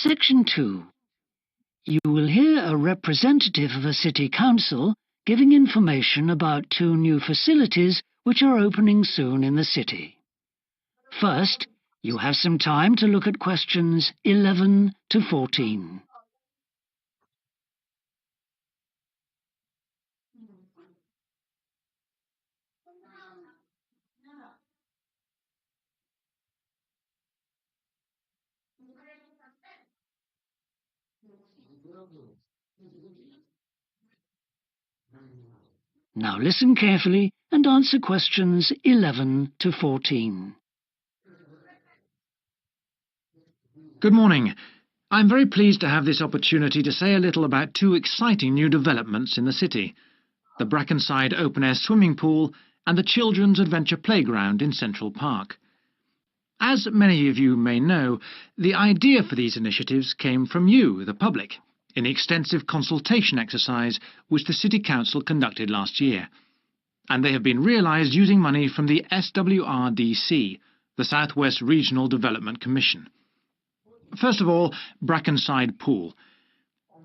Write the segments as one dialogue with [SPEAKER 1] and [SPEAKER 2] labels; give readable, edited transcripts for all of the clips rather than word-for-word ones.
[SPEAKER 1] Section 2. You will hear a representative of a city council giving information about 2 new facilities which are opening soon in the city. First, you have some time to look at questions 11 to 14. Now listen carefully and answer questions 11 to 14.
[SPEAKER 2] Good morning. I'm very pleased to have this opportunity to say a little about 2 exciting new developments in the city: the Brackenside open-air swimming pool and the Children's Adventure Playground in Central Park. As many of you may know, the idea for these initiatives came from you, the public, in the extensive consultation exercise which the City Council conducted last year, and they have been realised using money from the SWRDC, the South West Regional Development Commission. First of all, Brackenside Pool.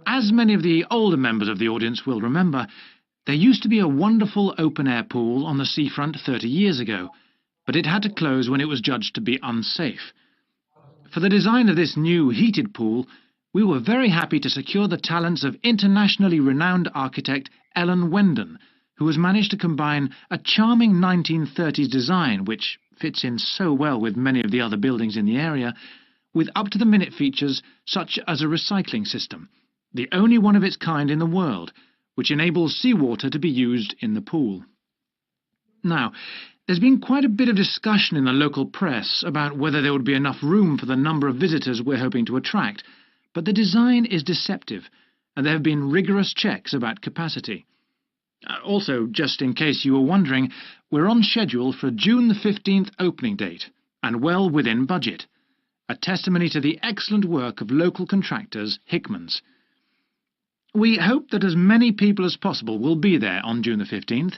[SPEAKER 2] As many of the older members of the audience will remember, there used to be a wonderful open-air pool on the seafront 30 years ago, but it had to close when it was judged to be unsafe. For the design of this new heated pool, we were very happy to secure the talents of internationally renowned architect Ellen Wendon, who has managed to combine a charming 1930s design, which fits in so well with many of the other buildings in the area, with up-to-the-minute features such as a recycling system, the only one of its kind in the world, which enables seawater to be used in the pool. Now, there's been quite a bit of discussion in the local press about whether there would be enough room for the number of visitors we're hoping to attract, but the design is deceptive, and there have been rigorous checks about capacity. Also, just in case you were wondering, we're on schedule for a June the 15th opening date, and well within budget, a testimony to the excellent work of local contractors Hickman's. We hope that as many people as possible will be there on June the 15th.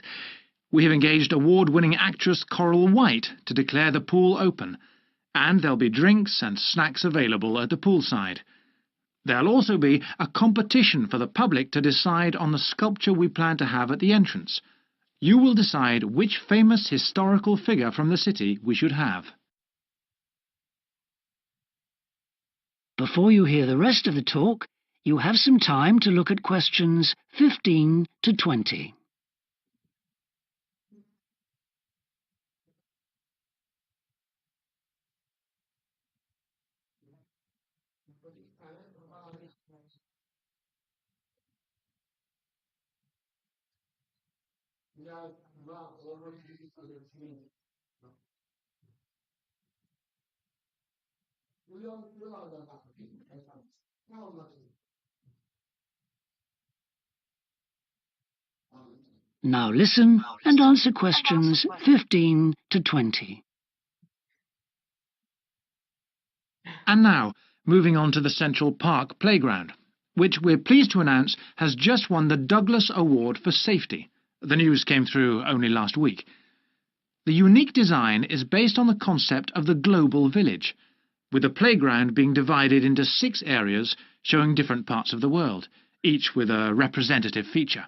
[SPEAKER 2] We have engaged award-winning actress Coral White to declare the pool open, and there'll be drinks and snacks available at the poolside. There'll also be a competition for the public to decide on the sculpture we plan to have at the entrance. You will decide which famous historical figure from the city we should have.
[SPEAKER 1] Before you hear the rest of the talk, you have some time to look at questions 15 to 20. Now listen and answer questions 15 to 20.
[SPEAKER 2] And now, moving on to the Central Park Playground, which we're pleased to announce has just won the Douglas Award for Safety. The news came through only last week. The unique design is based on the concept of the global village, with the playground being divided into 6 areas showing different parts of the world, each with a representative feature.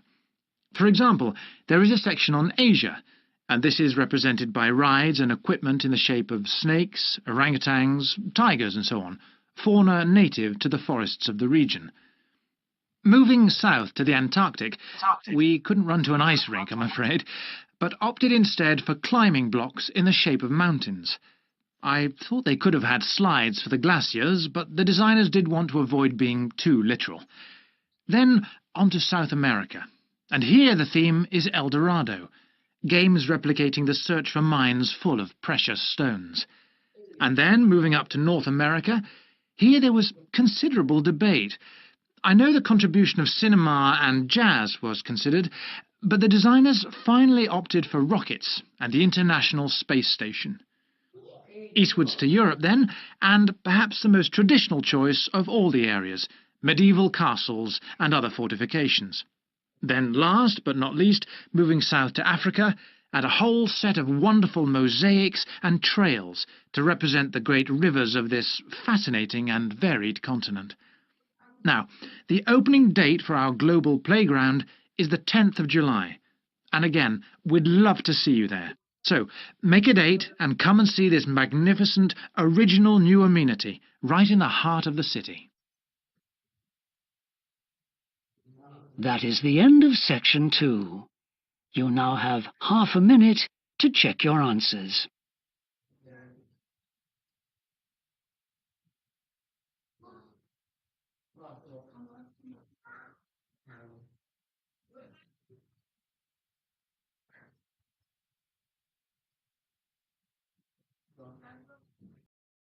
[SPEAKER 2] For example, there is a section on Asia, and this is represented by rides and equipment in the shape of snakes, orangutans, tigers and so on, fauna native to the forests of the region. Moving south to the Antarctic, we couldn't run to an ice rink, I'm afraid, but opted instead for climbing blocks in the shape of mountains. I thought they could have had slides for the glaciers, but the designers did want to avoid being too literal. Then on to South America, and here the theme is El Dorado, games replicating the search for mines full of precious stones. And then, moving up to North America, here there was considerable debate. I know the contribution of cinema and jazz was considered, but the designers finally opted for rockets and the International Space Station. Eastwards to Europe then, and perhaps the most traditional choice of all the areas, medieval castles and other fortifications. Then last but not least, moving south to Africa, and a whole set of wonderful mosaics and trails to represent the great rivers of this fascinating and varied continent. Now, the opening date for our global playground is the 10th of July, and again, we'd love to see you there. So, make a date and come and see this magnificent, original new amenity right in the heart of the city.
[SPEAKER 1] That is the end of section 2. You now have half a minute to check your answers.